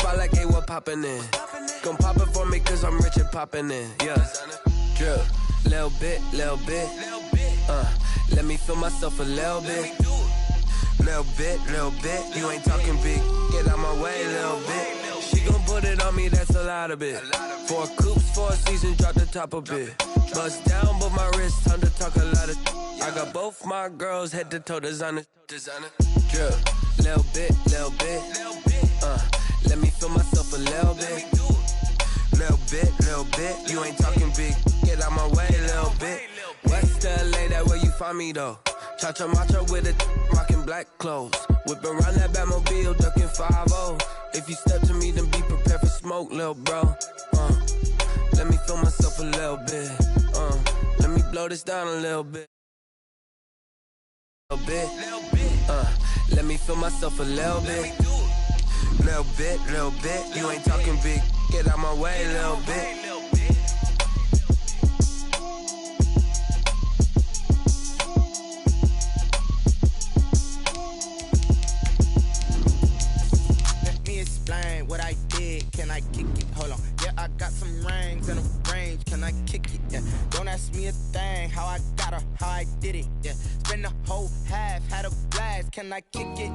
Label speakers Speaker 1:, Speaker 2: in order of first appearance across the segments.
Speaker 1: spot like, hey, what poppin' in? Gon' pop it for me cause I'm rich and poppin' in, yeah. Drip, little bit, let me feel myself a little bit. Little bit, you ain't talking big, get out my way, little bit. She gon' put it on me, that's a lot of it. 4 coops, 4 seasons, drop the top a bit. Bust down, but my wrist, time to talk a lot of. I got both my girls, head to toe designer. Drip, little bit, let me feel myself a little bit. Little bit, you ain't talking big, get out my way, little bit. West LA, that where you find me though. Cha-cha matcha with it, rocking black clothes. Whipping around that Batmobile, ducking 5-0. If you step to me, then be prepared for smoke, little bro. Let me feel myself a little bit. Let me blow this down a little bit. Let me feel myself a little bit. Little bit, you ain't talking big, get out my way, little bit.
Speaker 2: What I did, can I kick it? Hold on, yeah, I got some rings and a range, can I kick it? Yeah, don't ask me a thing, how I got her, how I did it. Yeah, spend the whole half, had a blast, can I kick it?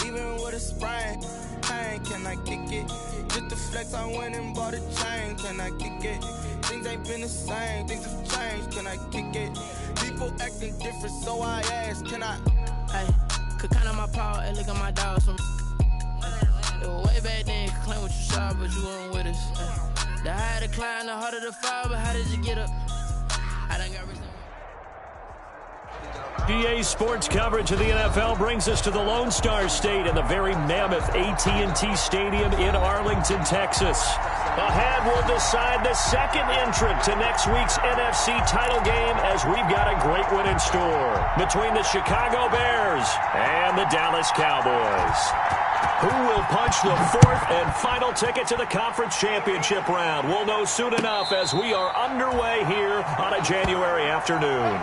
Speaker 2: Even with a sprain, pain, can I kick it? Just the flex, I went and bought a chain, can I kick it? Things ain't been the same, things have changed, can I kick it? People acting different, so I ask, can I?
Speaker 3: Hey, could count on my power, and look at my dogs from. Way back then, you could claim what you saw, but you weren't with us. The higher the climb, the harder the fall, but how did you get up? I done got rich.
Speaker 4: GA Sports coverage of the NFL brings us to the Lone Star State in the very mammoth AT&T Stadium in Arlington, Texas. Ahead will decide the second entrant to next week's NFC title game as we've got a great one in store between the Chicago Bears and the Dallas Cowboys. Who will punch the fourth and final ticket to the conference championship round? We'll know soon enough as we are underway here on a January afternoon.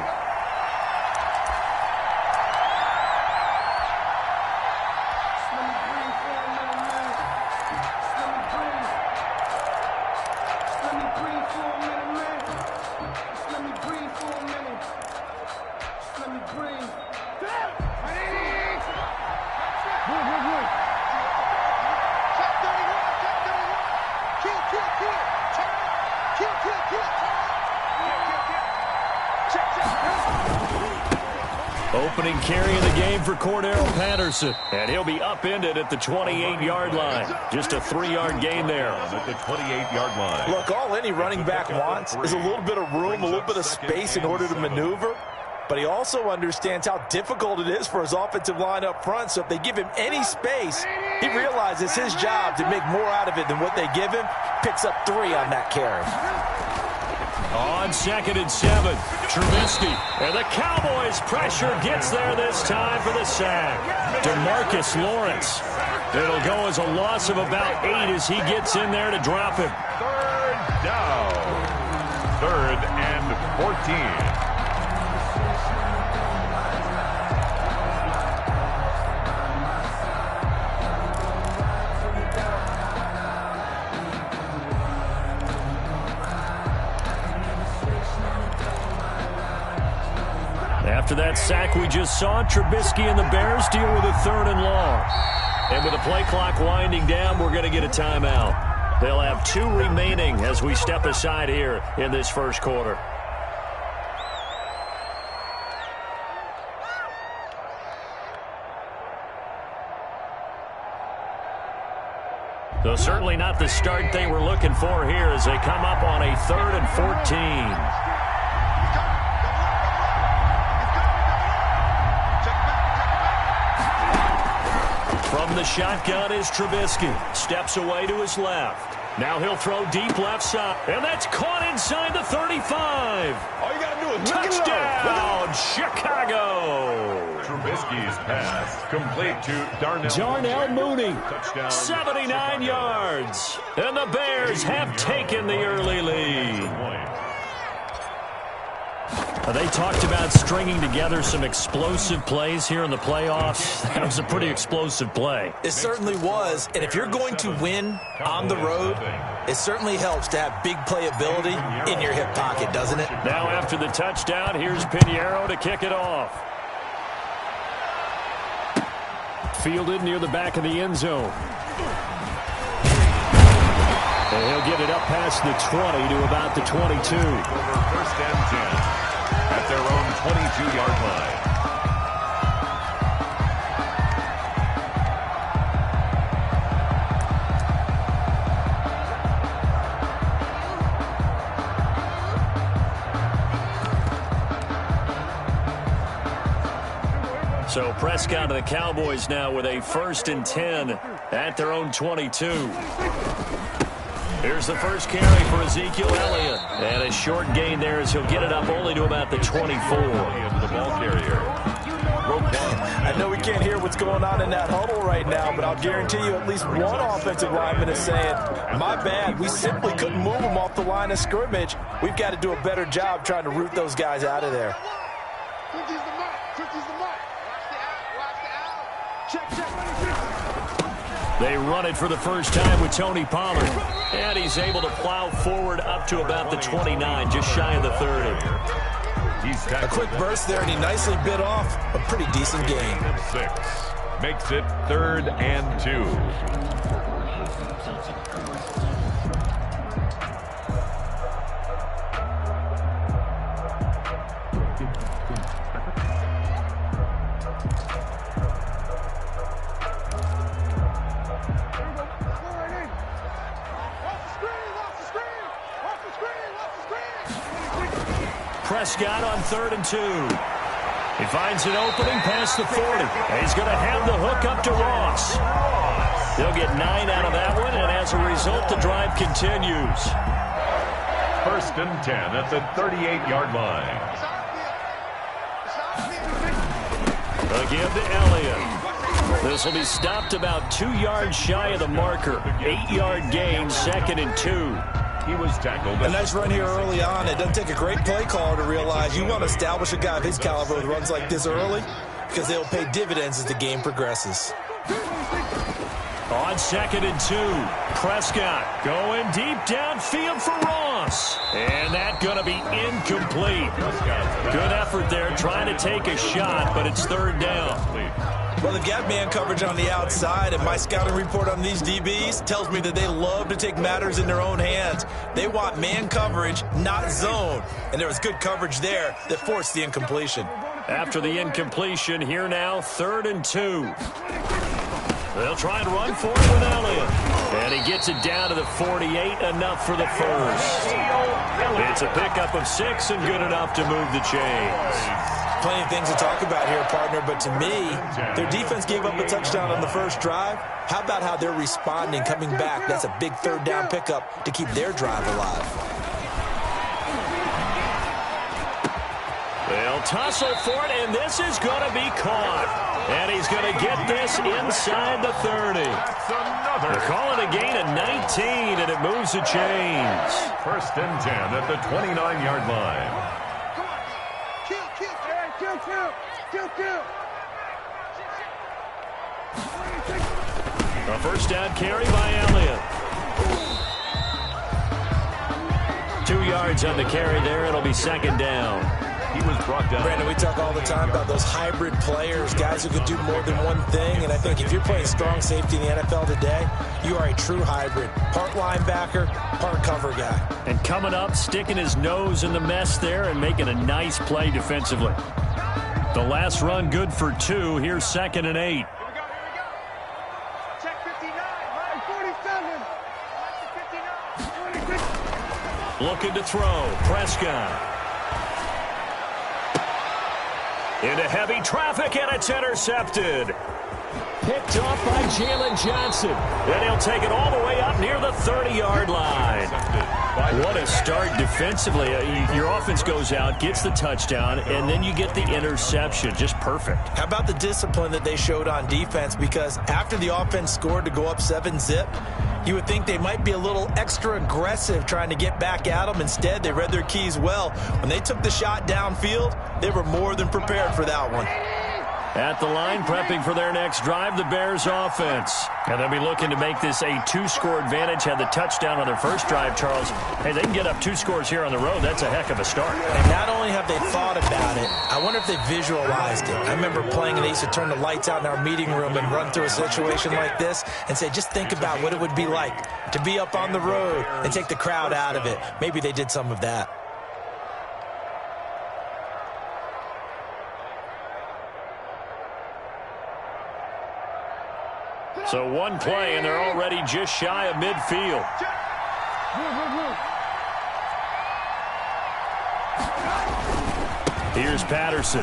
Speaker 4: Opening carry of the game for Cordero Patterson. And he'll be upended at the 28-yard line. Just a 3-yard gain there. At the 28-yard line.
Speaker 5: Look, all any running back wants is a little bit of room, a little bit of space in order to maneuver. But he also understands how difficult it is for his offensive line up front. So if they give him any space, he realizes his job to make more out of it than what they give him. Picks up 3 on that carry.
Speaker 4: On 2nd and 7, Trubisky. And the Cowboys' pressure gets there this time for the sack. DeMarcus Lawrence. It'll go as a loss of about 8 as he gets in there to drop him.
Speaker 6: 3rd down. 3rd and 14.
Speaker 4: After that sack we just saw, Trubisky and the Bears deal with a 3rd and long. And with the play clock winding down, we're going to get a timeout. They'll have 2 remaining as we step aside here in this first quarter. So certainly not the start they were looking for here as they come up on a 3rd and 14. From the shotgun is Trubisky. Steps away to his left. Now he'll throw deep left side. And that's caught inside the 35.
Speaker 6: All you got to do is
Speaker 4: touchdown, Chicago.
Speaker 6: Trubisky's pass complete to
Speaker 4: Darnell Mooney. Touchdown. 79 yards. And the Bears have taken the early lead. They talked about stringing together some explosive plays here in the playoffs. That was a pretty explosive play.
Speaker 5: It certainly was, and if you're going to win on the road, it certainly helps to have big playability in your hip pocket, doesn't it?
Speaker 4: Now after the touchdown, here's Pinheiro to kick it off. Fielded near the back of the end zone. And he'll get it up past the 20 to about the 22.
Speaker 6: Over 1st and 10 at their own 22-yard line.
Speaker 4: So Prescott and the Cowboys now with a 1st and 10 at their own 22. Here's the first carry for Ezekiel Elliott. And a short gain there as he'll get it up only to about the 24.
Speaker 6: The ball carrier.
Speaker 5: I know we can't hear what's going on in that huddle right now, but I'll guarantee you at least one offensive lineman is saying, my bad, we simply couldn't move them off the line of scrimmage. We've got to do a better job trying to root those guys out of there.
Speaker 4: They run it for the first time with Tony Pollard. And he's able to plow forward up to about the 29, just shy of the 30.
Speaker 5: A quick burst there, and he nicely bit off a pretty decent gain.
Speaker 6: 6 makes it 3rd and 2.
Speaker 4: Prescott on 3rd and 2. He finds an opening past the 40. And he's going to have the hook up to Ross. They'll get 9 out of that one, and as a result, the drive continues.
Speaker 6: 1st and 10 at the 38-yard line.
Speaker 4: Again to Elliott. This will be stopped about 2 yards shy of the marker. 8-yard gain, 2nd and 2.
Speaker 6: He was tackled.
Speaker 5: A nice run here early on. It doesn't take a great play caller to realize you want to establish a guy of his caliber with runs like this early because they'll pay dividends as the game progresses.
Speaker 4: On 2nd and 2, Prescott going deep downfield for Ross. And that's going to be incomplete. Good effort there trying to take a shot, but it's 3rd down.
Speaker 5: Well, they've got man coverage on the outside, and my scouting report on these DBs tells me that they love to take matters in their own hands. They want man coverage, not zone. And there was good coverage there that forced the incompletion.
Speaker 4: After the incompletion, here now, 3rd and 2. They'll try and run for it with Elliott. And he gets it down to the 48, enough for the first. It's a pickup of 6 and good enough to move the chains.
Speaker 5: Plenty of things to talk about here, partner, but to me, their defense gave up a touchdown on the first drive. How about how they're responding, coming back? That's a big 3rd down pickup to keep their drive alive.
Speaker 4: They'll tussle for it, and this is going to be caught. And he's going to get this inside the 30. They're calling a gain of 19, and it moves the chains.
Speaker 6: 1st and 10 at the 29-yard line.
Speaker 4: A 1st down carry by Elliott. 2 yards on the carry there. It'll be 2nd down.
Speaker 6: He was brought down.
Speaker 5: Brandon, we talk all the time about those hybrid players, guys who can do more than one thing. And I think if you're playing strong safety in the NFL today, you are a true hybrid. Part linebacker, part cover guy.
Speaker 4: And coming up, sticking his nose in the mess there and making a nice play defensively. The last run good for 2. Here's 2nd and 8.
Speaker 7: Check 59, line 47.
Speaker 4: Looking to throw. Prescott. Into heavy traffic, and it's intercepted. picked off by Jalen Johnson. And he'll take it all the way up near the 30-yard line. What a start defensively. Your offense goes out, gets the touchdown, and then you get the interception. Just perfect.
Speaker 5: How about the discipline that they showed on defense? Because after the offense scored to go up 7-zip, you would think they might be a little extra aggressive trying to get back at them. Instead, they read their keys well. When they took the shot downfield, they were more than prepared for that one.
Speaker 4: At the line, prepping for their next drive, the Bears offense. And they'll be looking to make this a 2-score advantage. Had the touchdown on their first drive, Charles. Hey, they can get up 2 scores here on the road. That's a heck of a start.
Speaker 5: And not only have they thought about it, I wonder if they visualized it. I remember playing, and they used to turn the lights out in our meeting room and run through a situation like this and say, just think about what it would be like to be up on the road and take the crowd out of it. Maybe they did some of that.
Speaker 4: So one play, and they're already just shy of midfield. Here's Patterson.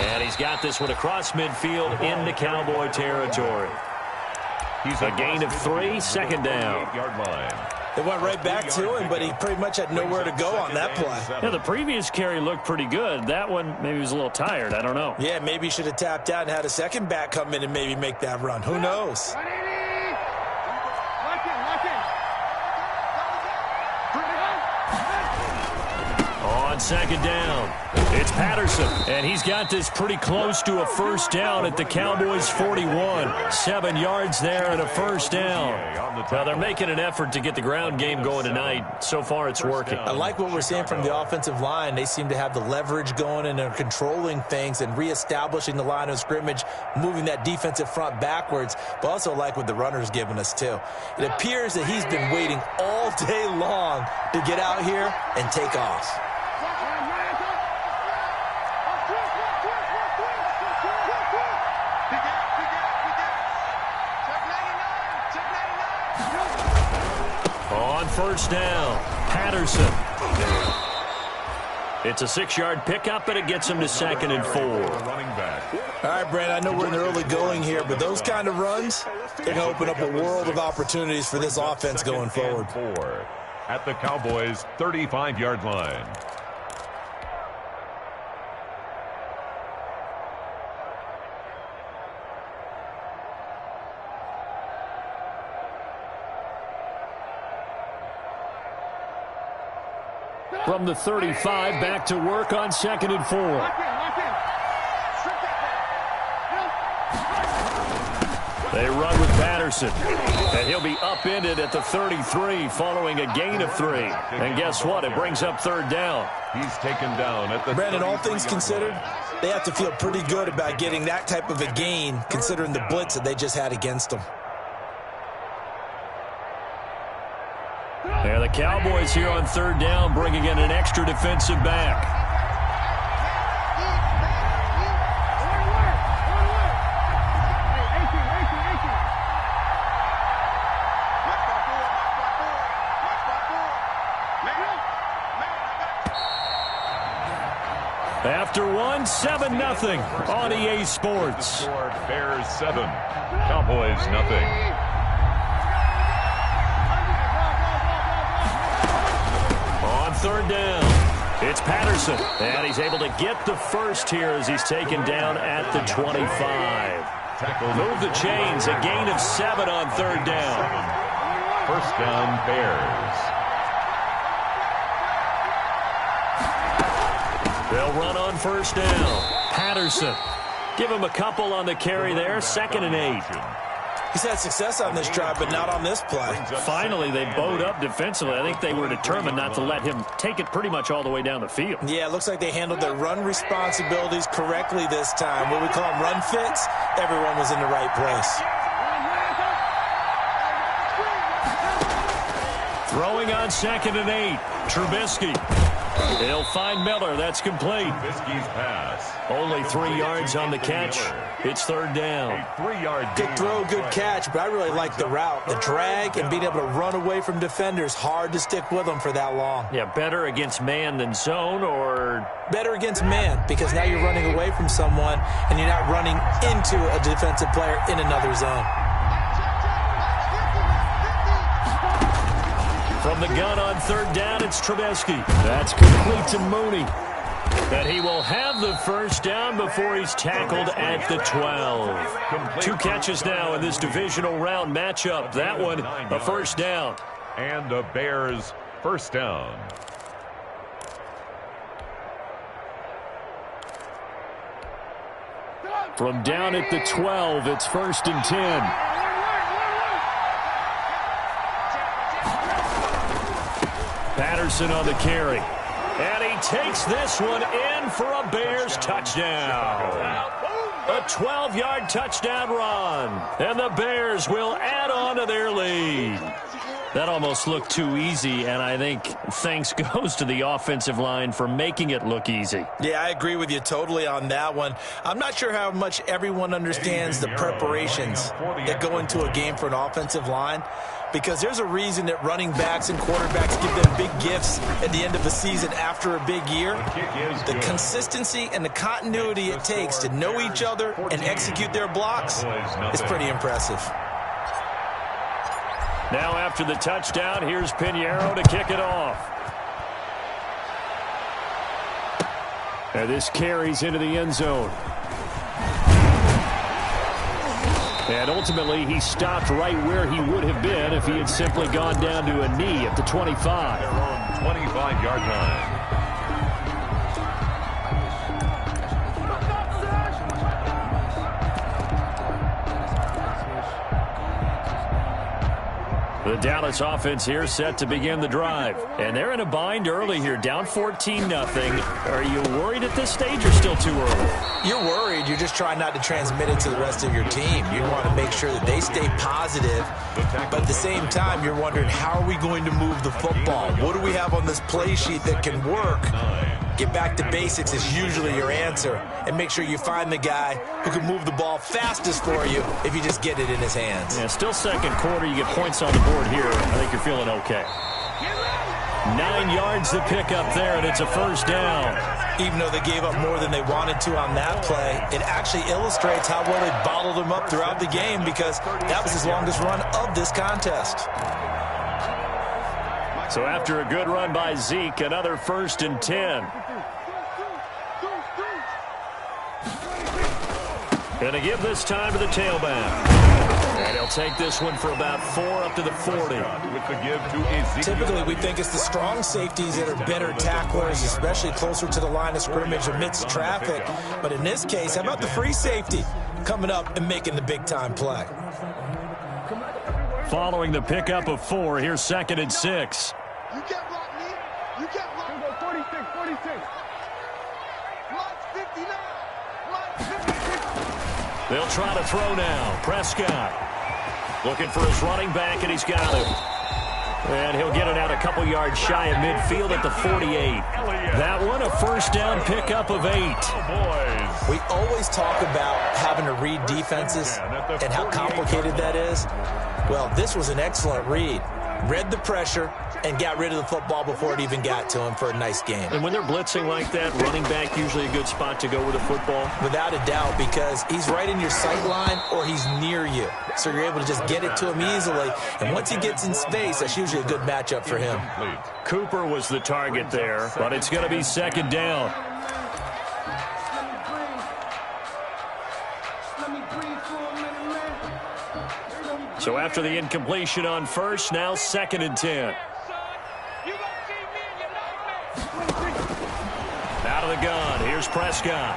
Speaker 4: And he's got this one across midfield into Cowboy territory. He's a gain of 3, second down.
Speaker 5: They went right back to him, but he pretty much had nowhere to go on that play.
Speaker 4: Yeah, the previous carry looked pretty good. That one, maybe he was a little tired. I don't know.
Speaker 5: Yeah, maybe he should have tapped out and had a second back come in and maybe make that run. Who knows?
Speaker 4: On second down, it's Patterson, and he's got this pretty close to a first down at the Cowboys' 41. 7 yards there and a first down. Now, they're making an effort to get the ground game going tonight. So far, it's working.
Speaker 5: I like what we're seeing from the offensive line. They seem to have the leverage going, and they're controlling things and reestablishing the line of scrimmage, moving that defensive front backwards, but also like what the runner's giving us, too. It appears that he's been waiting all day long to get out here and take off.
Speaker 4: First down, Patterson. It's a 6-yard pickup, and it gets him to 2nd and 4.
Speaker 5: All right, Brent, I know we're in the early going here, but those kind of runs, they're going to open up a world of opportunities for this offense going forward.
Speaker 6: At the Cowboys' 35-yard line.
Speaker 4: From the 35, back to work on 2nd and 4. They run with Patterson, and he'll be upended at the 33 following a gain of 3. And guess what? It brings up 3rd down.
Speaker 6: He's taken down at the
Speaker 5: Brandon, all things considered, they have to feel pretty good about getting that type of a gain considering the blitz that they just had against them.
Speaker 4: There, the Cowboys here on 3rd down, bringing in an extra defensive back. After 1, 7-0 on EA Sports.
Speaker 6: Bears 7, Cowboys nothing.
Speaker 4: On 3rd down, it's Patterson, and he's able to get the first here as he's taken down at the 25. Move the chains, a gain of 7 on 3rd down.
Speaker 6: First down, Bears.
Speaker 4: They'll run on 1st down. Patterson, give him a couple on the carry there, 2nd and 8.
Speaker 5: He's had success on this drive, but not on this play.
Speaker 4: Finally, they bowed up defensively. I think they were determined not to let him take it pretty much all the way down the field.
Speaker 5: Yeah, it looks like they handled their run responsibilities correctly this time. What we call them run fits, everyone was in the right place.
Speaker 4: Throwing on 2nd and 8, Trubisky. He'll find Miller. That's complete.
Speaker 6: Trubisky's pass.
Speaker 4: Only 3 yards on the catch. It's third down.
Speaker 6: A 3-yard
Speaker 5: Good throw, good catch, but I really like the route. The drag and being able to run away from defenders, hard to stick with them for that long.
Speaker 4: Yeah, better against man than zone, or?
Speaker 5: Better against man, because now you're running away from someone and you're not running into a defensive player in another zone.
Speaker 4: From the gun on third down, it's Trubisky. That's complete to Mooney. And he will have the first down before he's tackled at the 12. 2 catches now in this divisional round matchup. That one, a first down.
Speaker 6: And the Bears first down.
Speaker 4: From down at the 12, it's 1st and 10. Patterson on the carry. And he takes this one in for a Bears touchdown. A 12-yard touchdown run. And the Bears will add on to their lead. That almost looked too easy, and I think thanks goes to the offensive line for making it look easy.
Speaker 5: Yeah, I agree with you totally on that one. I'm not sure how much everyone understands the preparations that go into a game for an offensive line, because there's a reason that running backs and quarterbacks give them big gifts at the end of the season after a big year. The consistency and the continuity it takes to know each other and execute their blocks is pretty impressive.
Speaker 4: Now after the touchdown, here's Pinheiro to kick it off. And this carries into the end zone. And ultimately, he stopped right where he would have been if he had simply gone down to a knee at the 25.
Speaker 6: Their own 25-yard line.
Speaker 4: The Dallas offense here set to begin the drive. And they're in a bind early here, down 14-0. Are you worried at this stage or still too early?
Speaker 5: You're worried. You're just trying not to transmit it to the rest of your team. You want to make sure that they stay positive. But at the same time, you're wondering, how are we going to move the football? What do we have on this play sheet that can work? Get back to basics is usually your answer. And make sure you find the guy who can move the ball fastest for you if you just get it in his hands.
Speaker 4: Yeah, still second quarter. You get points on the board here. I think you're feeling okay. 9 yards to pick up there, and it's a first down.
Speaker 5: Even though they gave up more than they wanted to on that play, it actually illustrates how well they bottled them up throughout the game, because that was his longest run of this contest.
Speaker 4: So after a good run by Zeke, another 1st and 10. Going to give this time to the tailback. And he'll take this one for about 4 up to the 40.
Speaker 6: With the give to
Speaker 5: Typically, we think it's the strong safeties that are better tacklers, especially closer to the line of scrimmage amidst traffic. But in this case, how about the free safety coming up and making the big-time play?
Speaker 4: Following the pickup of 4, here's 2nd and 6.
Speaker 7: You can't block me. You can't block me. 46, 46. Block 59. Block 56.
Speaker 4: They'll try to throw now. Prescott looking for his running back, and he's got him. And he'll get it out a couple yards shy of midfield at the 48. That one, a first down pickup of 8.
Speaker 5: We always talk about having to read defenses and how complicated that is. Well, this was an excellent read. Read the pressure and got rid of the football before it even got to him for a nice game.
Speaker 4: And when they're blitzing like that, running back usually a good spot to go with the football?
Speaker 5: Without a doubt, because he's right in your sight line or he's near you. So you're able to just get it to him easily. And once he gets in space, that's usually a good matchup for him.
Speaker 4: Cooper was the target there, but it's going to be 2nd down. So after the incompletion on 1st, now 2nd and 10. Out of the gun, here's Prescott.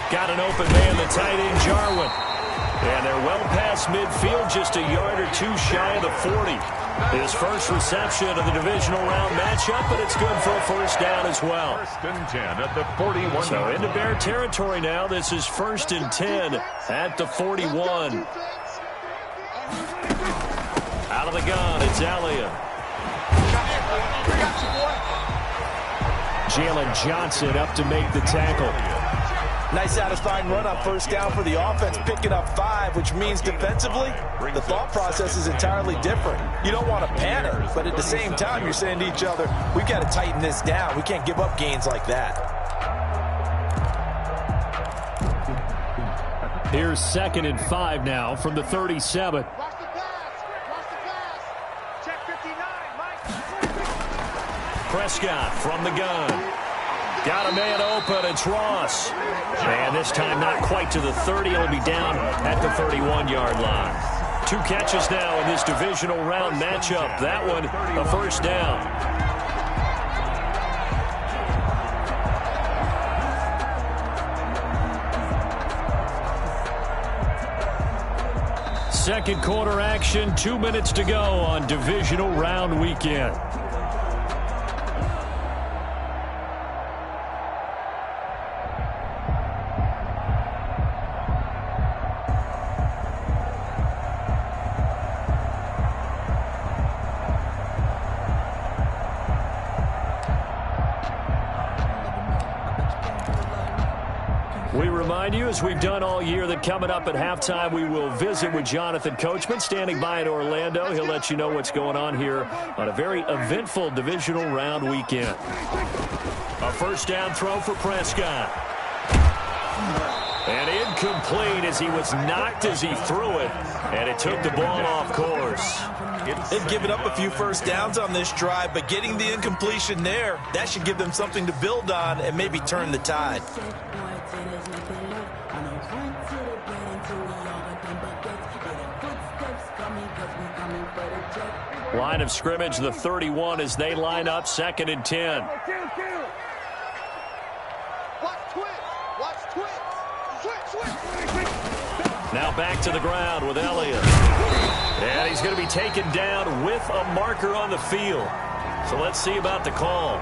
Speaker 4: Got an open man, the tight end, Jarwin. And they're well past midfield, just a yard or 2 shy of the 40. His first reception of the divisional round matchup, but it's good for a first down as well.
Speaker 6: 1st and 10 at the 41.
Speaker 4: So into Bear territory now. This is 1st and 10 at the 41. Out of the gun, it's Elliott. Jalen Johnson up to make the tackle.
Speaker 5: Nice satisfying run on first down for the offense, picking up 5, which means defensively, the thought process is entirely different. You don't want to panic, but at the same time, you're saying to each other, we've got to tighten this down. We can't give up gains like that.
Speaker 4: Here's 2nd and 5 now from the 37.
Speaker 7: Watch the pass. Watch the pass. Check 59, Mike.
Speaker 4: Prescott from the gun. Got a man open. It's Ross. And this time not quite to the 30. He'll be down at the 31-yard line. 2 catches now in this divisional round matchup. That one, a first down. Second quarter action, 2 minutes to go on divisional round weekend. We remind you, as we've done all year, that coming up at halftime, we will visit with Jonathan Coachman, standing by in Orlando. He'll let you know what's going on here on a very eventful divisional round weekend. A first down throw for Prescott. And incomplete as he was knocked as he threw it, and it took the ball off course.
Speaker 5: They've given up a few first downs on this drive, but getting the incompletion there, that should give them something to build on and maybe turn the tide.
Speaker 4: Line of scrimmage, the 31 as they line up, 2nd and 10.
Speaker 7: Watch twitch. Watch twitch. Switch.
Speaker 4: Now back to the ground with Elliott. And he's going to be taken down with a marker on the field. So let's see about the call.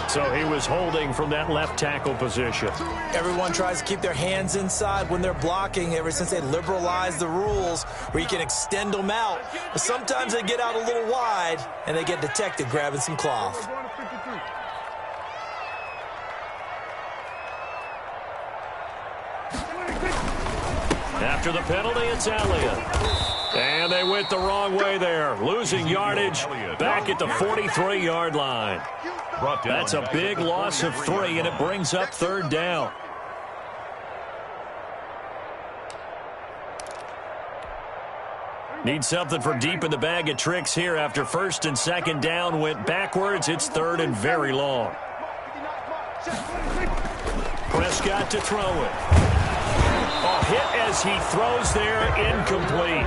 Speaker 4: So he was holding from that left tackle position.
Speaker 5: Everyone tries to keep their hands inside when they're blocking ever since they liberalized the rules where you can extend them out. But sometimes they get out a little wide and they get detected grabbing some cloth.
Speaker 4: After the penalty, it's Elliott. And they went the wrong way there, losing yardage back at the 43-yard line. That's a big loss of 3, and it brings up 3rd down. Need something from deep in the bag of tricks here after 1st and 2nd down went backwards. It's 3rd and very long. Prescott to throw it. A hit as he throws there, incomplete.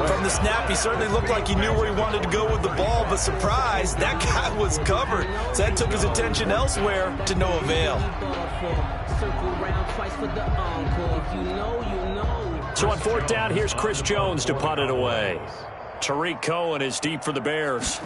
Speaker 5: From the snap, he certainly looked like he knew where he wanted to go with the ball, but surprise, that guy was covered. So that took his attention elsewhere to no avail.
Speaker 4: So on 4th down, here's Chris Jones to punt it away. Tariq Cohen is deep for the Bears.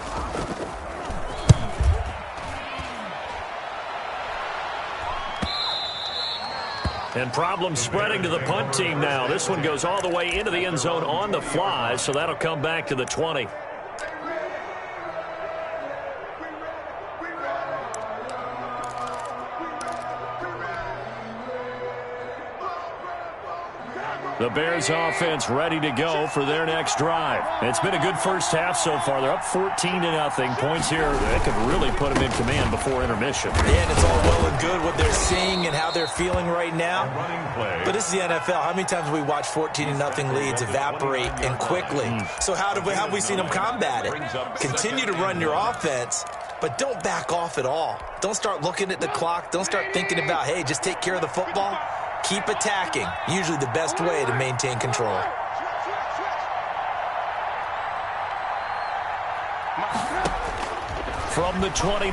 Speaker 4: And problems spreading to the punt team now. This one goes all the way into the end zone on the fly, so that'll come back to the 20. The Bears offense ready to go for their next drive. It's been a good first half so far. They're up 14-0. Points here, they could really put them in command before intermission.
Speaker 5: And it's all well and good what they're seeing and how they're feeling right now. But this is the NFL. How many times have we watched 14-0 leads evaporate and quickly? So how have we seen them combat it? Continue to run your offense, but don't back off at all. Don't start looking at the clock. Don't start thinking about, hey, just take care of the football. Keep attacking, usually the best way to maintain control.
Speaker 4: From the 29,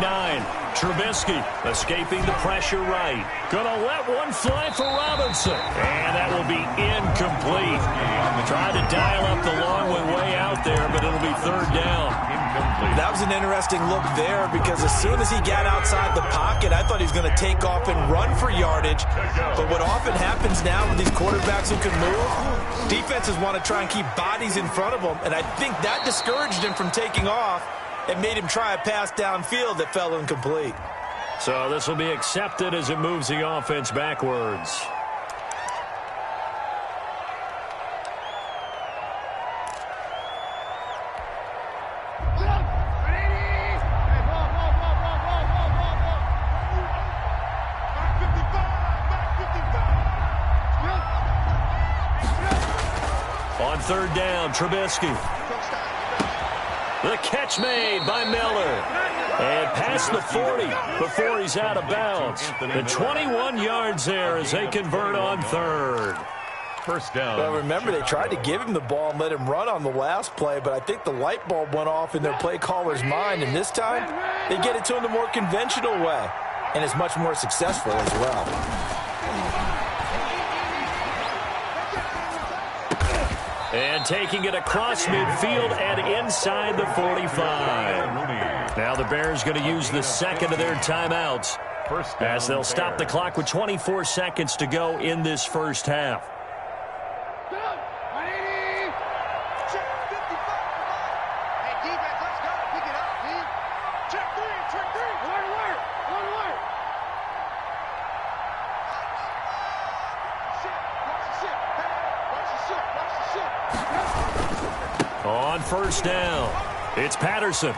Speaker 4: Trubisky escaping the pressure right. Gonna let one fly for Robinson. And that will be incomplete. Tried to dial up the long way out there, but it'll be 3rd down.
Speaker 5: That was an interesting look there because as soon as he got outside the pocket, I thought he was going to take off and run for yardage. But what often happens now with these quarterbacks who can move, defenses want to try and keep bodies in front of them, and I think that discouraged him from taking off and made him try a pass downfield that fell incomplete.
Speaker 4: So this will be accepted as it moves the offense backwards. On third down, Trubisky. The catch made by Miller. And past the 40 before he's out of bounds. The 21 yards there as they convert on third.
Speaker 6: First down.
Speaker 5: Well, remember, they tried to give him the ball and let him run on the last play, but I think the light bulb went off in their play caller's mind, and this time they get it to him the more conventional way, and it's much more successful as well.
Speaker 4: And taking it across midfield and inside the 45. Now the Bears going to use the second of their timeouts as they'll stop the clock with 24 seconds to go in this first half. On first down, it's Patterson.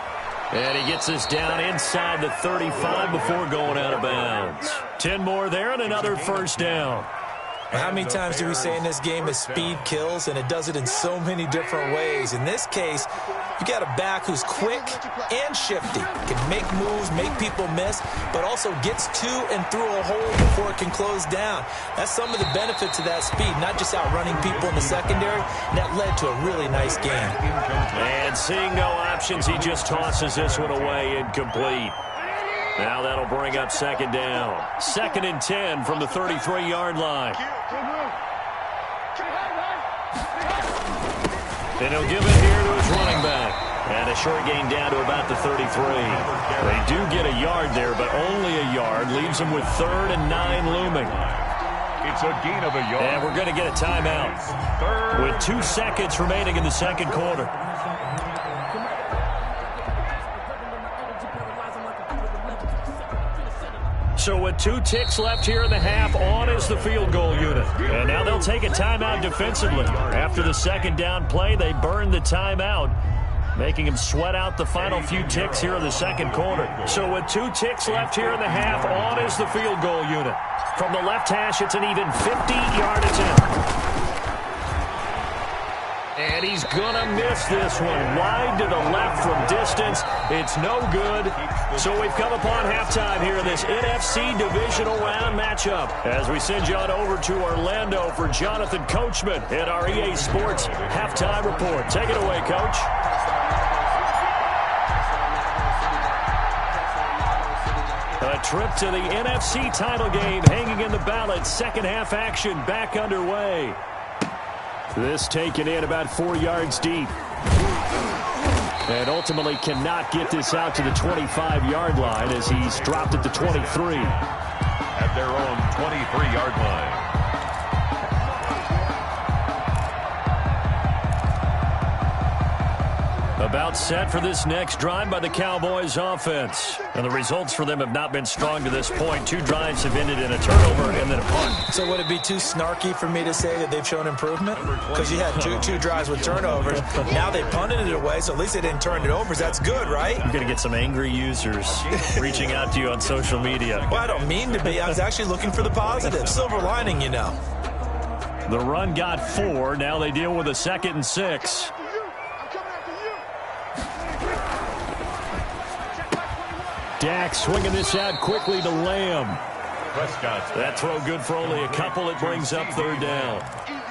Speaker 4: And he gets us down inside the 35 before going out of bounds. 10 more there and another first down.
Speaker 5: How many times do we say in this game that speed kills, and it does it in so many different ways? In this case, you got a back who's quick and shifty, can make moves, make people miss, but also gets to and through a hole before it can close down. That's some of the benefits of that speed, not just outrunning people in the secondary, and that led to a really nice game.
Speaker 4: And seeing no options, he just tosses this one away incomplete. Now that'll bring up second down. 2nd and 10 from the 33-yard line. And he'll give it here to his running back. And a short gain down to about the 33. They do get a yard there, but only a yard. Leaves them with 3rd and 9 looming.
Speaker 6: It's a gain of a yard.
Speaker 4: And we're going to get a timeout with 2 seconds remaining in the second quarter. So with 2 ticks left here in the half, on is the field goal unit. And now they'll take a timeout defensively. After the second down play, they burn the timeout, making him sweat out the final few ticks here in the second quarter. So with 2 ticks left here in the half, on is the field goal unit. From the left hash, it's an even 50-yard attempt. And he's going to miss this one. Wide to the left from distance. It's no good. So we've come upon halftime here in this NFC Divisional Round matchup. As we send you on over to Orlando for Jonathan Coachman in our EA Sports Halftime Report. Take it away, Coach. A trip to the NFC title game hanging in the balance. Second half action back underway. This taken in about 4 yards deep. And ultimately cannot get this out to the 25-yard line as he's dropped at the 23.
Speaker 6: At their own 23-yard line.
Speaker 4: About set for this next drive by the Cowboys offense. And the results for them have not been strong to this point. 2 drives have ended in a turnover and then a punt.
Speaker 5: So would it be too snarky for me to say that they've shown improvement? Because you had two drives with turnovers. Now they punted it away, so at least they didn't turn it over. That's good, right?
Speaker 4: You're going to get some angry users reaching out to you on social media.
Speaker 5: Well, I don't mean to be. I was actually looking for the positive. Silver lining, you know.
Speaker 4: The run got 4. Now they deal with a 2nd and 6. Dak swinging this out quickly to Lamb. That throw good for only a couple. It brings up 3rd down.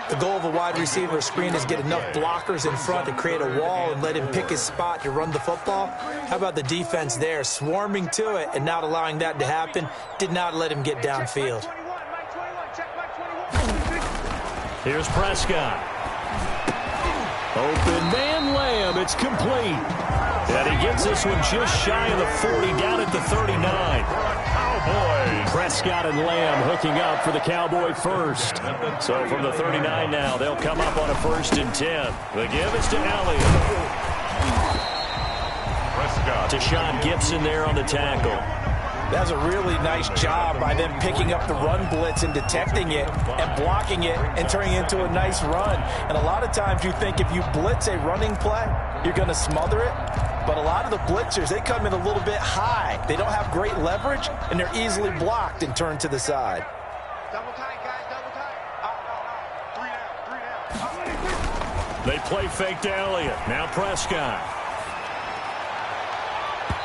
Speaker 5: The goal of a wide receiver screen is get enough blockers in front to create a wall and let him pick his spot to run the football. How about the defense there, swarming to it and not allowing that to happen? Did not let him get downfield.
Speaker 4: Here's Prescott. Open man Lamb. It's complete. And he gets this one just shy of the 40, down at the 39.
Speaker 6: Cowboys.
Speaker 4: Prescott and Lamb hooking up for the Cowboy first. So from the 39 now, they'll come up on a 1st and 10. The give is to Elliott.
Speaker 6: Prescott.
Speaker 4: To Sean Gibson there on the tackle.
Speaker 5: That's a really nice job by them picking up the run blitz and detecting it and blocking it and turning it into a nice run. And a lot of times you think if you blitz a running play, you're going to smother it. But a lot of the blitzers, they come in a little bit high. They don't have great leverage, and they're easily blocked and turned to the side.
Speaker 7: Double tight, guys, double tight. 3 down.
Speaker 4: They play fake to Elliott. Now Prescott.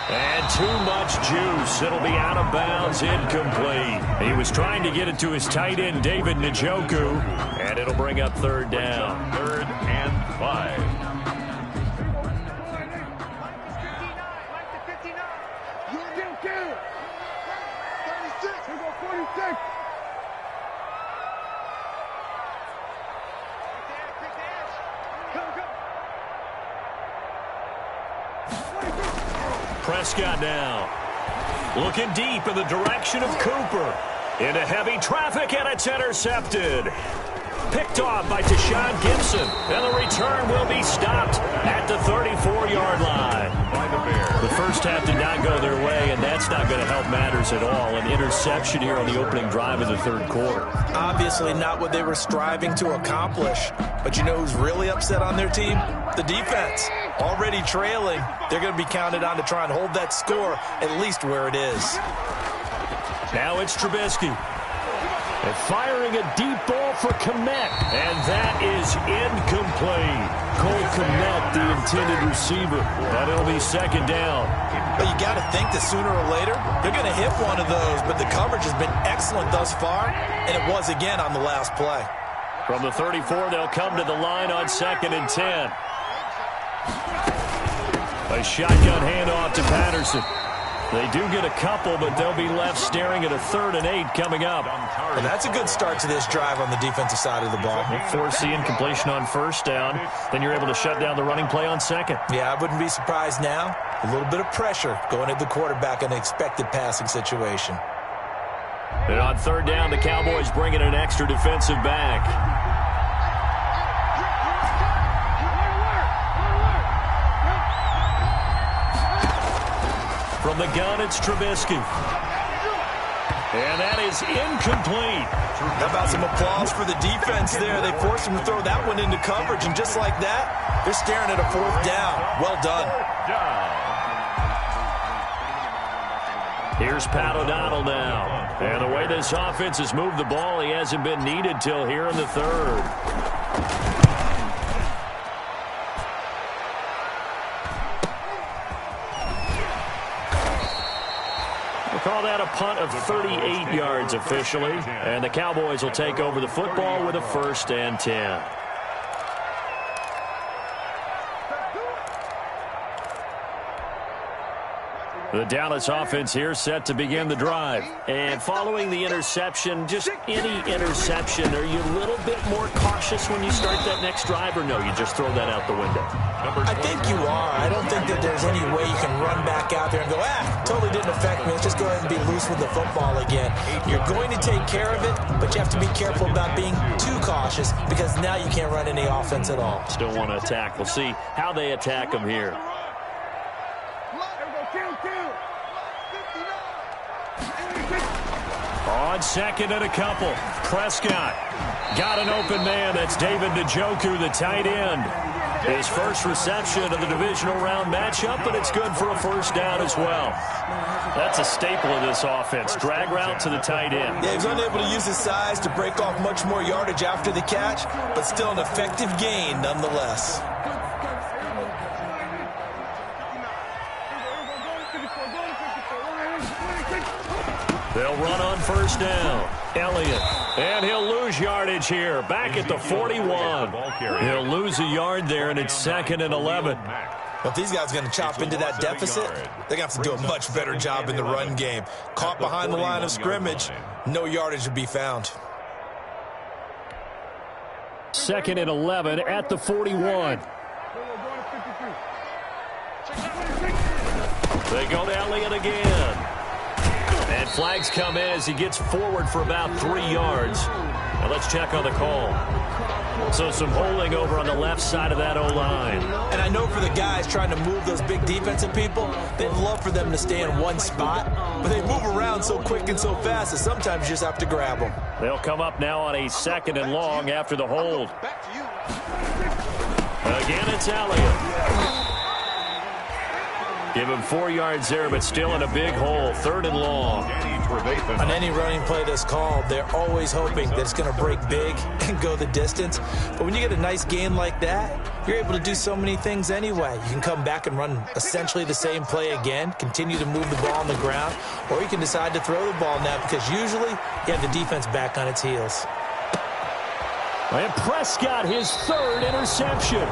Speaker 4: And too much juice. It'll be out of bounds, incomplete. He was trying to get it to his tight end, David Njoku, and it'll bring up third down.
Speaker 6: 3rd and 5.
Speaker 7: You're getting killed. 36. We go 46. Pick the edge. Go.
Speaker 4: Prescott now. Looking deep in the direction of Cooper. Into heavy traffic, and it's intercepted. Picked off by Tashawn Gibson. And the return will be stopped at the 34-yard line.
Speaker 6: By the Bears.
Speaker 4: The first half did not go their way, and that's not going to help matters at all. An interception here on the opening drive of the third quarter.
Speaker 5: Obviously not what they were striving to accomplish. But you know who's really upset on their team? The defense. Already trailing, they're going to be counted on to try and hold that score at least where it is.
Speaker 4: Now it's Trubisky. And firing a deep ball for Kmet. And that is incomplete. Cole Kmet, the intended receiver. But it'll be second down.
Speaker 5: But you got to think that sooner or later, they're going to hit one of those. But the coverage has been excellent thus far. And it was again on the last play.
Speaker 4: From the 34, they'll come to the line on 2nd and 10. A shotgun handoff to Patterson. They do get a couple, but they'll be left staring at a 3rd and 8 coming up.
Speaker 5: And that's a good start to this drive on the defensive side of the ball.
Speaker 4: Force the incompletion on first down. Then you're able to shut down the running play on second.
Speaker 5: Yeah, I wouldn't be surprised now. A little bit of pressure going at the quarterback in an expected passing situation.
Speaker 4: And on 3rd down, the Cowboys bring in an extra defensive back. From the gun, it's Trubisky. And that is incomplete.
Speaker 5: How about some applause for the defense there? They forced him to throw that one into coverage, and just like that, they're staring at a 4th down. Well done.
Speaker 4: Here's Pat O'Donnell now. And the way this offense has moved the ball, he hasn't been needed till here in the 3rd. Call that a punt of 38 yards officially. And the Cowboys will take over the football with a 1st and 10. The Dallas offense here set to begin the drive. And following the interception, just any interception, are you a little bit more cautious when you start that next drive, or no, you just throw that out the window?
Speaker 5: I think you are. I don't think that there's any way you can run back out there and go, totally didn't affect me. Let's just go ahead and be loose with the football again. You're going to take care of it, but you have to be careful about being too cautious because now you can't run any offense at all.
Speaker 4: Still want to attack. We'll see how they attack them here. On 2nd and a couple, Prescott got an open man. That's David Njoku, the tight end. His first reception of the divisional round matchup, but it's good for a 1st down as well. That's a staple of this offense. Drag route to the tight end.
Speaker 5: Yeah, he was unable to use his size to break off much more yardage after the catch, but still an effective gain nonetheless.
Speaker 4: They'll run on 1st down. Elliott. And he'll lose yardage here. Back at the 41. He'll lose a yard there, and it's 2nd and 11.
Speaker 5: But if these guys are going to chop into that deficit, they're going to have to do a much better job in the run game. Caught behind the line of scrimmage, no yardage to be found.
Speaker 4: 2nd and 11 at the 41. They go to Elliott again. And flags come in as he gets forward for about 3 yards. Now let's check on the call. So some holding over on the left side of that O-line.
Speaker 5: And I know for the guys trying to move those big defensive people, they'd love for them to stay in one spot, but they move around so quick and so fast that sometimes you just have to grab them.
Speaker 4: They'll come up now on a 2nd and long after the hold. Again, it's Elliott. Give him 4 yards there, but still in a big hole. 3rd and long.
Speaker 5: On any running play that's called, they're always hoping that it's going to break big and go the distance. But when you get a nice gain like that, you're able to do so many things anyway. You can come back and run essentially the same play again, continue to move the ball on the ground, or you can decide to throw the ball now because usually you have the defense back on its heels.
Speaker 4: And Prescott, his 3rd interception.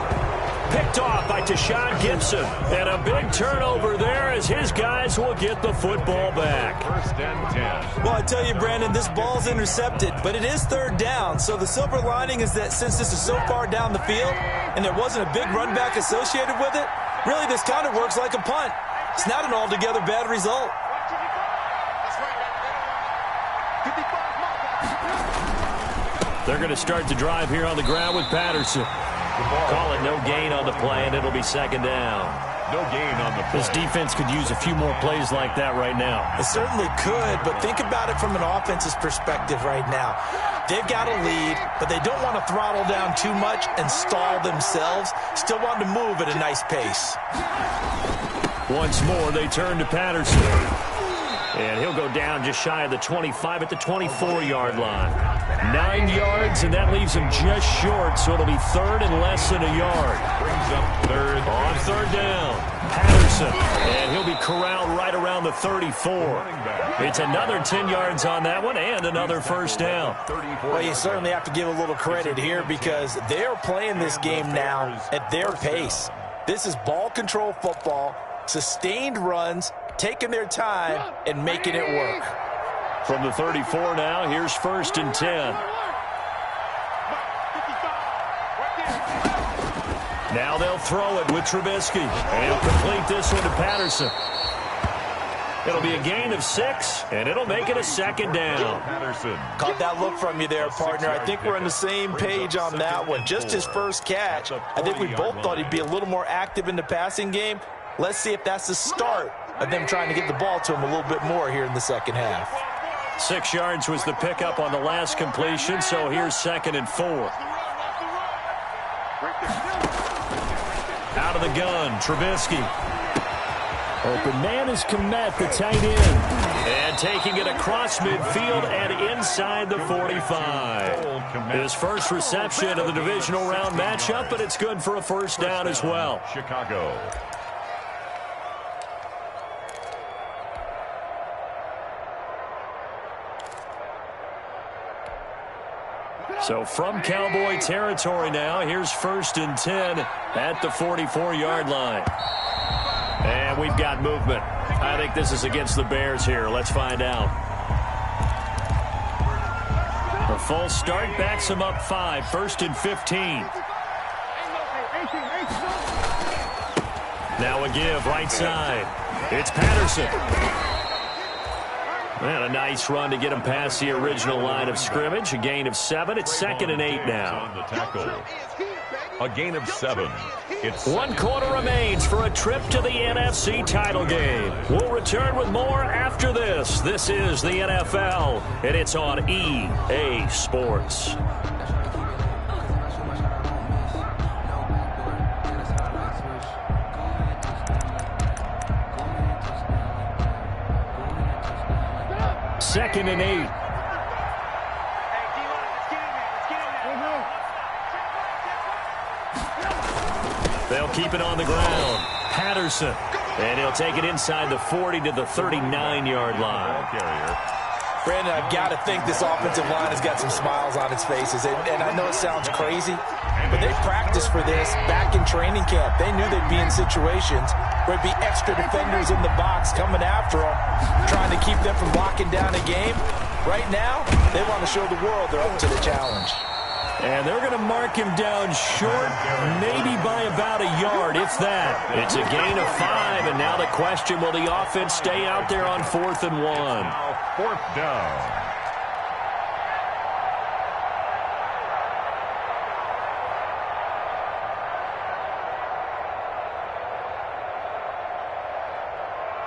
Speaker 4: Picked off by Tashawn Gibson. And a big turnover there as his guys will get the football back.
Speaker 6: 1st and 10.
Speaker 5: Well, I tell you, Brandon, this ball's intercepted, but it is 3rd down. So the silver lining is that since this is so far down the field and there wasn't a big run back associated with it, really this kind of works like a punt. It's not an altogether bad result.
Speaker 4: They're going to start the drive here on the ground with Patterson. Call it no gain on the play, and it'll be 2nd down.
Speaker 6: No gain on the play.
Speaker 4: This defense could use a few more plays like that right now.
Speaker 5: It certainly could, but think about it from an offense's perspective right now. They've got a lead, but they don't want to throttle down too much and stall themselves. Still want to move at a nice pace.
Speaker 4: Once more, they turn to Patterson. And he'll go down just shy of the 25 at the 24-yard line. 9 yards, and that leaves him just short, so it'll be 3rd and less than a yard.
Speaker 6: Brings up 3rd.
Speaker 4: On 3rd down, Patterson. And he'll be corralled right around the 34. It's another 10 yards on that one and another 1st down.
Speaker 5: Well, you certainly have to give a little credit here because they're playing this game now at their pace. This is ball control football, sustained runs, taking their time and making it work.
Speaker 4: From the 34 now, here's 1st and 10. Now they'll throw it with Trubisky. And he'll complete this one to Patterson. It'll be a gain of 6, and it'll make it a 2nd down.
Speaker 6: Patterson.
Speaker 5: Caught that look from you there, partner. I think we're on the same page on that one. Just his first catch. I think we both thought he'd be a little more active in the passing game. Let's see if that's the start of them trying to get the ball to him a little bit more here in the second half.
Speaker 4: 6 yards was the pickup on the last completion, so here's 2nd and 4. Out of the gun, Trubisky. Open man is Kmet, the tight end. And taking it across midfield and inside the 45. His first reception of the divisional round matchup, but it's good for a 1st down as well.
Speaker 6: Chicago.
Speaker 4: So from Cowboy territory now, here's 1st and 10 at the 44-yard line. And we've got movement. I think this is against the Bears here. Let's find out. The full start backs him up 5, 1st and 15. Now a give right side. It's Patterson. And a nice run to get him past the original line of scrimmage. A gain of 7. It's 2nd and 8 now.
Speaker 6: On the tackle. A gain of 7. It's
Speaker 4: 1 quarter remains for a trip to the NFC title game. We'll return with more after this. This is the NFL, and it's on EA Sports. Second and 8. They'll keep it on the ground. Patterson. And he'll take it inside the 40 to the 39-yard line.
Speaker 5: Brandon, I've got to think this offensive line has got some smiles on its faces. And I know it sounds crazy, but they practiced for this back in training camp. They knew they'd be in situations where it'd be extra defenders in the box coming after them, trying to keep them from locking down a game. Right now, they want to show the world they're up to the challenge.
Speaker 4: And they're going to mark him down short, maybe by about a yard, if that. It's a gain of 5, and now the question, will the offense stay out there on 4th and 1?
Speaker 6: 4th down.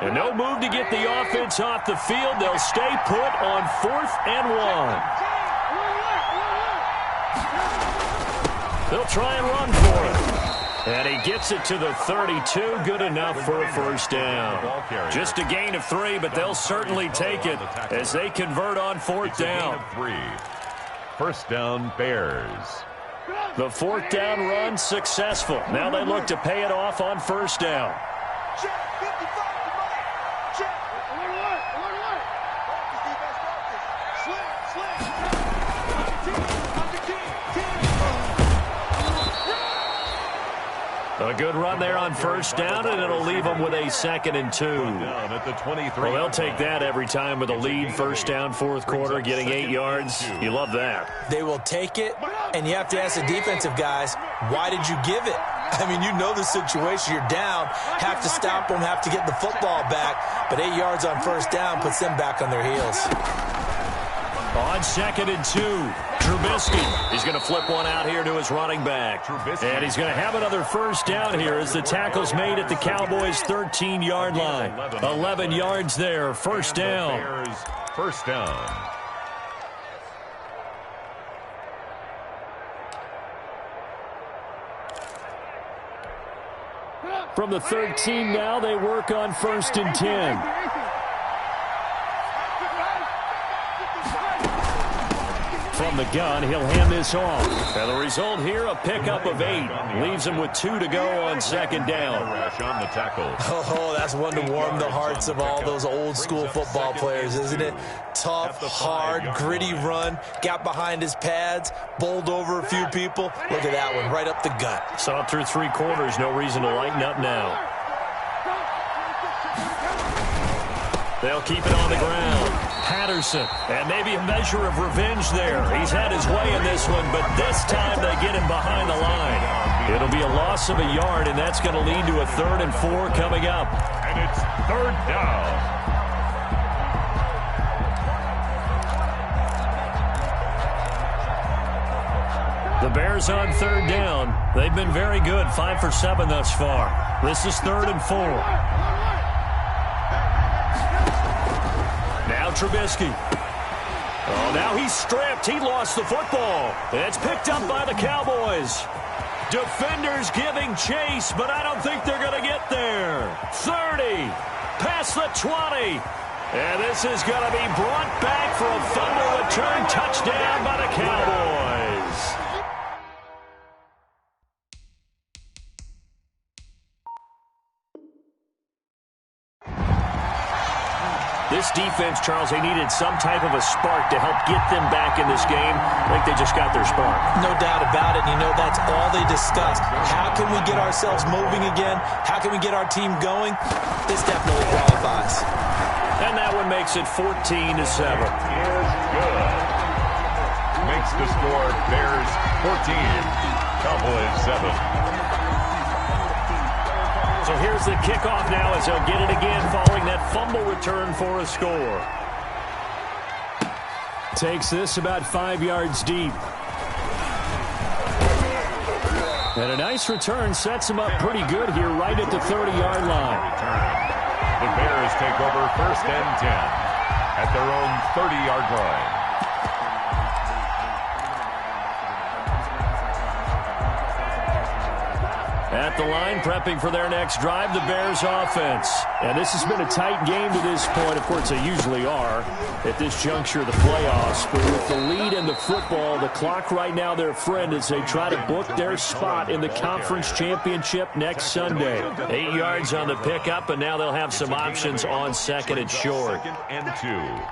Speaker 4: And no move to get the offense off the field. They'll stay put on 4th and 1. They'll try and run for it. And he gets it to the 32. Good enough for a first down. Just a gain of 3, but they'll certainly take it as they convert on 4th down.
Speaker 6: 3. First down, Bears.
Speaker 4: The 4th down run successful. Now they look to pay it off on 1st down.
Speaker 7: Check, 55 to Mike. Check.
Speaker 4: A good run there on 1st down, and it'll leave them with a 2nd and 2. Well, they'll take that every time with a lead. 1st down, 4th quarter, getting 8 yards. You love that.
Speaker 5: They will take it, and you have to ask the defensive guys, why did you give it? I mean, you know the situation. You're down, have to stop them, have to get the football back. But 8 yards on 1st down puts them back on their heels.
Speaker 4: On 2nd and 2, Trubisky. He's going to flip one out here to his running back. And he's going to have another 1st down here as the tackle's made at the Cowboys' 13-yard line. 11 yards there, 1st down.
Speaker 6: First down.
Speaker 4: From the 13 now, they work on 1st and 10. From the gun, he'll hand this off. And the result here, a pickup of 8. Leaves him with 2 to go on 2nd down.
Speaker 6: On the tackle.
Speaker 5: Oh, that's one to warm the hearts of all those old-school football players, isn't it? Tough, hard, gritty run. Got behind his pads, bowled over a few people. Look at that one, right up the gut.
Speaker 4: Saw it through 3 quarters. No reason to lighten up now. They'll keep it on the ground. Patterson, and maybe a measure of revenge there. He's had his way in this one, but this time they get him behind the line. It'll be a loss of a yard, and that's going to lead to a 3rd and 4 coming up.
Speaker 6: And it's 3rd down.
Speaker 4: The Bears on 3rd down. They've been very good, 5 for 7 thus far. This is 3rd and 4. Now Trubisky. Oh, now he's stripped. He lost the football. It's picked up by the Cowboys. Defenders giving chase, but I don't think they're going to get there. 30, past the 20. And this is going to be brought back for a fumble return touchdown by the Cowboys. This defense, Charles, they needed some type of a spark to help get them back in this game. I think they just got their spark. No doubt about it. You know, that's all they discussed. How can we get ourselves moving again? How can we get our team going? This definitely qualifies. And that one makes it 14-7.
Speaker 6: Is good. Makes the score Bears 14, Cowboys 7.
Speaker 4: So here's the kickoff now as they'll get it again following that fumble return for a score. Takes this about 5 yards deep. And a nice return sets him up pretty good here right at the 30-yard line.
Speaker 6: The Bears take over 1st and 10 at their own 30-yard line.
Speaker 4: At the line, prepping for their next drive, the Bears offense. And this has been a tight game to this point. Of course, they usually are at this juncture of the playoffs. But with the lead in the football, the clock right now their friend as they try to book their spot in the conference championship next Sunday. 8 yards on the pickup, and now they'll have some options on 2nd and short.
Speaker 6: 2nd and 2.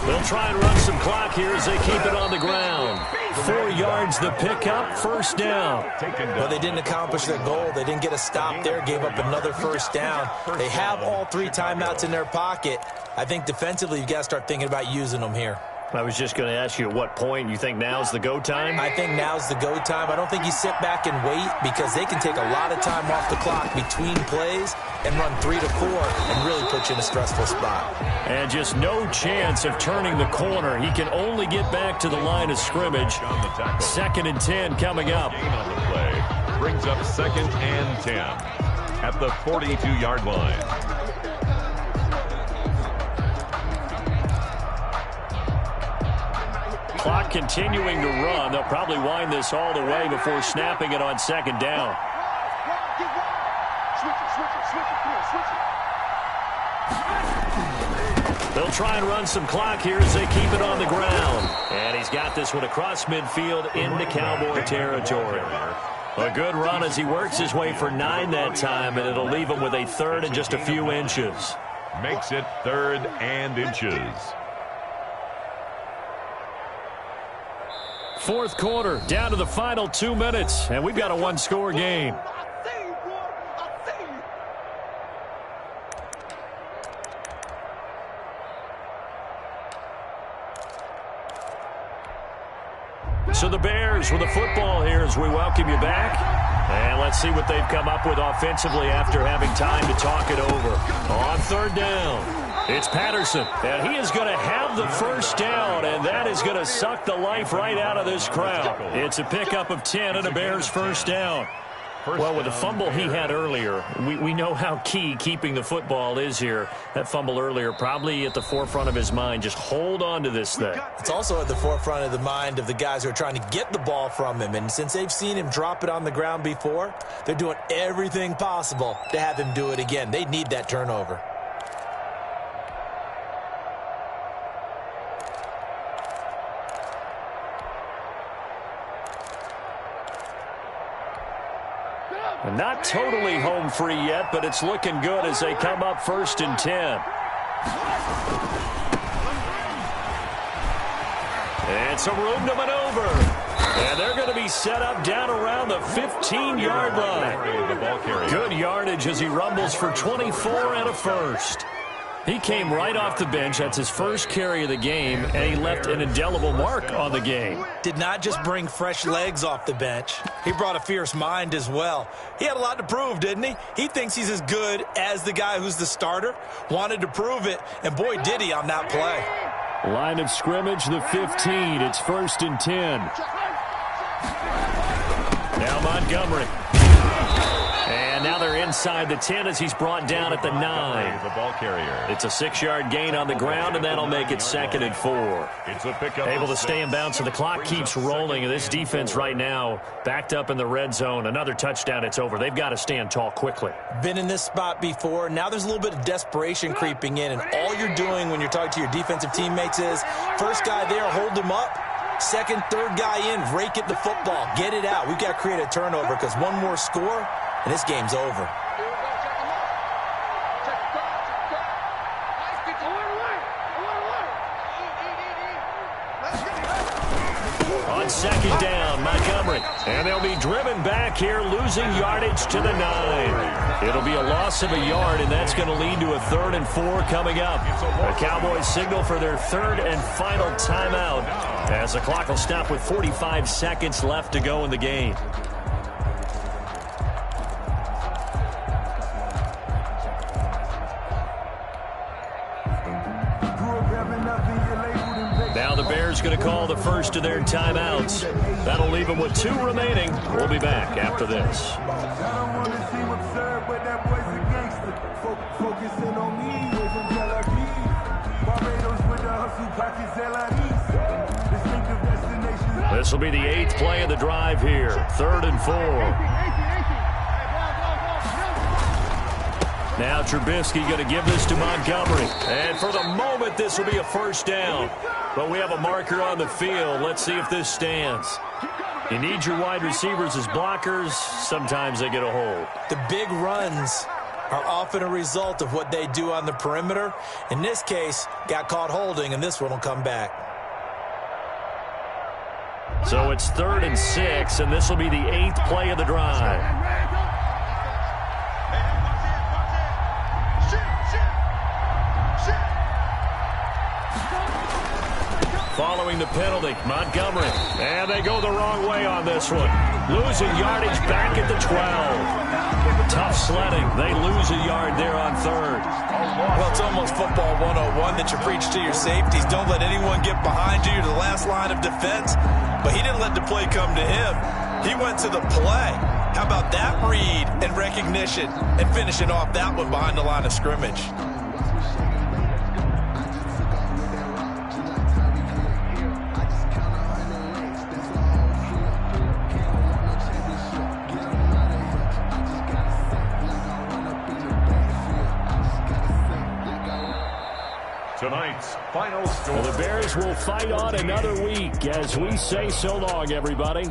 Speaker 4: They'll try and run some clock here as they keep it on the ground. 4 yards the pickup, 1st down.
Speaker 5: Well, they didn't accomplish their goal. They didn't get a stop there, gave up another 1st down. They have all 3 timeouts in their pocket. I think defensively you've got to start thinking about using them here.
Speaker 4: I was just going to ask you at what point you think now's the go time?
Speaker 5: I think now's the go time. I don't think you sit back and wait because they can take a lot of time off the clock between plays and run 3 to 4 and really put you in a stressful spot.
Speaker 4: And just no chance of turning the corner. He can only get back to the line of scrimmage. 2nd and 10 coming up.
Speaker 6: Gain on the play brings up 2nd and 10 at the 42-yard line.
Speaker 4: Clock continuing to run. They'll probably wind this all the way before snapping it on 2nd down. They'll try and run some clock here as they keep it on the ground. And he's got this one across midfield into Cowboy territory. A good run as he works his way for 9 that time, and it'll leave him with a 3rd and just a few inches.
Speaker 6: Makes it 3rd and inches.
Speaker 4: 4th quarter, down to the final 2 minutes, and we've got a 1-score game. So the Bears with the football here as we welcome you back. And let's see what they've come up with offensively after having time to talk it over. On 3rd down. It's Patterson, and he is going to have the first down, and that is going to suck the life right out of this crowd. It's a pickup of 10 and a Bears first down. Well, with the fumble he had earlier, we know how key keeping the football is here. That fumble earlier probably at the forefront of his mind. Just hold on to this thing.
Speaker 5: It's also at the forefront of the mind of the guys who are trying to get the ball from him. And since they've seen him drop it on the ground before, they're doing everything possible to have him do it again. They need that turnover.
Speaker 4: Not totally home free yet, but it's looking good as they come up 1st and 10. It's a room to maneuver. And they're going to be set up down around the 15-yard line. Good yardage as he rumbles for 24 and a first. He came right off the bench. That's his first carry of the game, and he left an indelible mark on the game.
Speaker 5: Did not just bring fresh legs off the bench. He brought a fierce mind as well. He had a lot to prove, didn't he? He thinks he's as good as the guy who's the starter. Wanted to prove it, and boy, did he on that play.
Speaker 4: Line of scrimmage, the 15. It's 1st and 10. Now Montgomery. And now they're inside the 10 as he's brought down at the 9.
Speaker 6: The ball carrier.
Speaker 4: It's a 6-yard gain on the ground, and that'll make it 2nd and 4.
Speaker 6: It's a pickup.
Speaker 4: Able to stay in bounds, so the clock keeps rolling. And this defense right now backed up in the red zone. Another touchdown, it's over. They've got to stand tall quickly.
Speaker 5: Been in this spot before. Now there's a little bit of desperation creeping in, and all you're doing when you're talking to your defensive teammates is first guy there, hold him up. Second, third guy in, rake at the football. Get it out. We've got to create a turnover because one more score, and this game's over.
Speaker 4: On 2nd down, Montgomery. And they'll be driven back here, losing yardage to the 9. It'll be a loss of a yard, and that's going to lead to a 3rd and 4 coming up. The Cowboys signal for their 3rd and final timeout as the clock will stop with 45 seconds left to go in the game. Now the Bears going to call the first of their timeouts. That'll leave them with 2 remaining. We'll be back after this. This will be the 8th play of the drive here. 3rd and 4. Now Trubisky going to give this to Montgomery. And for the moment, this will be a first down. But we have a marker on the field. Let's see if this stands. You need your wide receivers as blockers. Sometimes they get a hold.
Speaker 5: The big runs are often a result of what they do on the perimeter. In this case, got caught holding, and this one will come back.
Speaker 4: So it's 3rd and 6, and this will be the 8th play of the drive. following the penalty. Montgomery. And they go the wrong way on this one. Losing yardage back at the 12. Tough sledding. They lose a yard there on third.
Speaker 5: Well, it's almost football 101 that you preach to your safeties. Don't let anyone get behind you. You're the last line of defense. But he didn't let the play come to him. He went to the play. How about that read and recognition and finishing off that one behind the line of scrimmage?
Speaker 6: Tonight's final score.
Speaker 4: Well, the Bears will fight on another week as we say so long, everybody.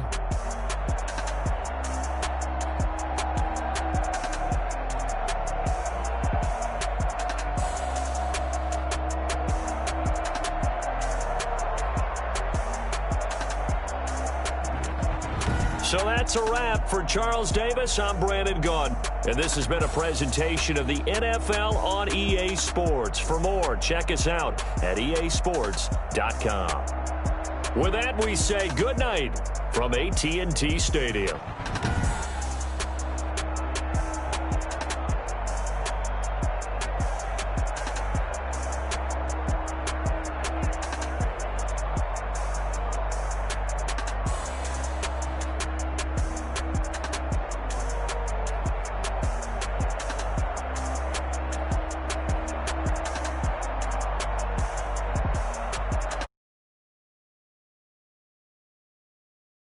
Speaker 4: So that's a wrap for Charles Davis. I'm Brandon Gunn. And this has been a presentation of the NFL on EA Sports. For more, check us out at easports.com. With that, we say good night from AT&T Stadium.